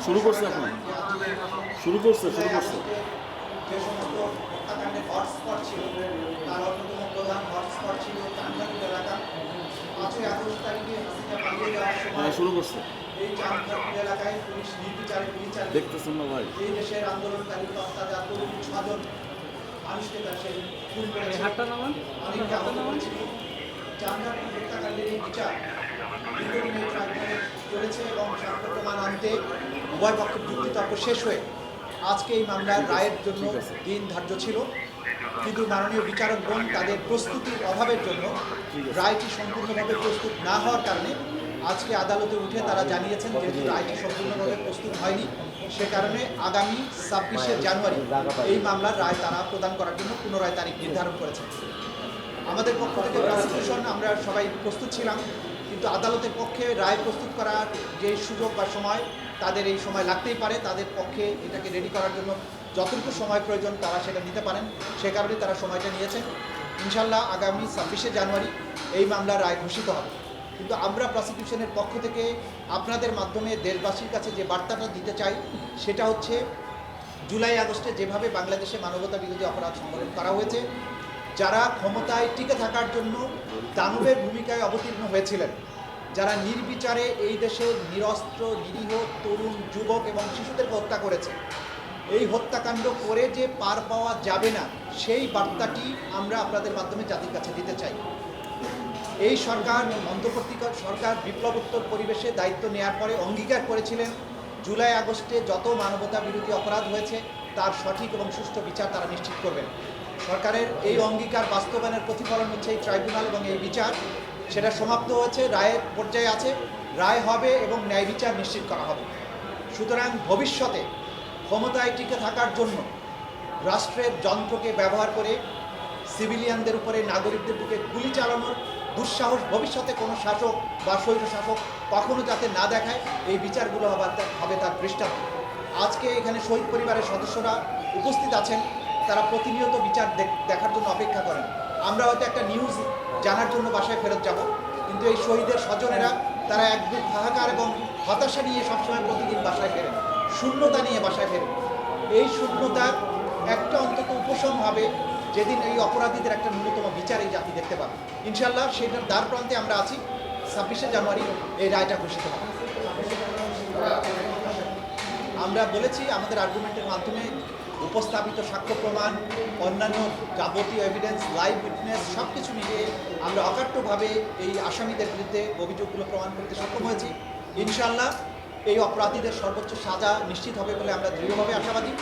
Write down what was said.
শুরু করছে এখন শুরু করছে যে সমস্ত হত্যাকাণ্ডের হটস্পট ছিল তার অন্যতম প্রধান হটস্পট ছিল চান্দাপুর এলাকা। 5ই আগস্ট তারিখে হাসিনা পালিয়ে যাওয়ার সময় শুরু করছে এই চান্দাপুর এলাকায় পুলিশ নির্বিচারে গুলি চালিয়ে দেখতেছেন না ভাই এই দেশের আন্দোলনকারী তত্ত্বাজাত তরুণ 6 জন মানুষকে তার সেই খুন করেছে। অনেককে আহত করেছিল। চান্দাপুর হত্যাকাণ্ডের এই বিচার দীর্ঘদিনের ট্রাইব্যুনালে চলেছে এবং সাক্ষ্য প্রমাণ আনতে উভয় পক্ষের যুক্তিতর্ক শেষ হয়ে আজকে এই মামলার রায়ের জন্য দিন ধার্য ছিল, কিন্তু মাননীয় বিচারকগণ তাদের প্রস্তুতির অভাবের জন্য রায়টি সম্পূর্ণভাবে প্রস্তুত না হওয়ার কারণে আজকে আদালতে উঠে তারা জানিয়েছেন যেহেতু রায়টি সম্পূর্ণভাবে প্রস্তুত হয়নি, সে কারণে আগামী 26শে জানুয়ারি এই মামলার রায় তারা প্রদান করার জন্য পুনরায় তারিখ নির্ধারণ করেছেন। আমাদের পক্ষ থেকে প্রসিকিউশন আমরা সবাই প্রস্তুত ছিলাম, কিন্তু আদালতের পক্ষে রায় প্রস্তুত করার যে সুযোগ বা সময় তাদের এই সময় লাগতেই পারে, তাদের পক্ষে এটাকে রেডি করার জন্য যতটুকু সময় প্রয়োজন তারা সেটা নিতে পারেন, সে কারণে তারা সময়টা নিয়েছেন। ইনশাল্লাহ আগামী 26শে জানুয়ারি এই মামলার রায় ঘোষিত হবে। কিন্তু আমরা প্রসিকিউশনের পক্ষ থেকে আপনাদের মাধ্যমে দেশবাসীর কাছে যে বার্তাটা দিতে চাই সেটা হচ্ছে জুলাই আগস্টে যেভাবে বাংলাদেশে মানবতা বিরোধী অপরাধ সংগঠন করা হয়েছে, যারা ক্ষমতায় টিকে থাকার জন্য দানবের ভূমিকায় অবতীর্ণ হয়েছিলেন, যারা নির্বিচারে এই দেশের নিরস্ত্র নিরীহ তরুণ যুবক এবং শিশুদেরকে হত্যা করেছে, এই হত্যাকাণ্ড করে যে পার পাওয়া যাবে না সেই বার্তাটি আমরা আপনাদের মাধ্যমে জাতির কাছে দিতে চাই। এই সরকার অন্তর্বর্তীকাল সরকার বিপ্লবোত্তর পরিবেশে দায়িত্ব নেওয়ার পরে অঙ্গীকার করেছিলেন জুলাই আগস্টে যত মানবতা বিরোধী অপরাধ হয়েছে তার সঠিক এবং সুষ্ঠু বিচার তারা নিশ্চিত করবেন। সরকারের এই অঙ্গীকার বাস্তবায়নের প্রতিফলন হচ্ছে এই ট্রাইব্যুনাল এবং এই বিচার, সেটা সমাপ্ত হয়েছে, রায়ের পর্যায়ে আছে, রায় হবে এবং ন্যায় বিচার নিশ্চিত করা হবে। সুতরাং ভবিষ্যতে ক্ষমতায় টিকে থাকার জন্য রাষ্ট্রের যন্ত্রকে ব্যবহার করে সিভিলিয়ানদের উপরে নাগরিকদের বুকে গুলি চালানোর দুঃসাহস ভবিষ্যতে কোনো শাসক বা স্বৈর শাসক কখনো যাতে না দেখায়, এই বিচারগুলো হবে তার দৃষ্টান্ত। আজকে এখানে শহীদ পরিবারের সদস্যরা উপস্থিত আছেন, তারা প্রতিনিয়ত বিচার দেখার জন্য অপেক্ষা করেন। আমরা হয়তো একটা নিউজ জানার জন্য বাসায় ফেরত যাব, কিন্তু এই শহীদের স্বজনেরা তারা এক বুক হাহাকার এবং হতাশা নিয়ে সবসময় প্রতিদিন বাসায় ফেরেন, শূন্যতা নিয়ে বাসায় ফেরেন। এই শূন্যতার একটা অন্তত উপশম হবে যেদিন এই অপরাধীদের একটা ন্যূনতম বিচার এই জাতি দেখতে পাবে। ইনশাল্লাহ সেটার দ্বার প্রান্তে আমরা আছি। 26শে জানুয়ারি এই রায়টা ঘোষিত হবে। আমরা বলেছি আমাদের আর্গুমেন্টের মাধ্যমে উপস্থাপিত সাক্ষ্য প্রমাণ, অন্যান্য যাবতীয় এভিডেন্স, লাইভ উইটনেস সব কিছু মিলিয়ে আমরা অকাট্যভাবে এই আসামিদের বিরুদ্ধে অভিযোগগুলো প্রমাণ করতে সক্ষম হয়েছি। ইনশাল্লাহ এই অপরাধীদের সর্বোচ্চ সাজা নিশ্চিত হবে বলে আমরা দৃঢ়ভাবে আশাবাদী।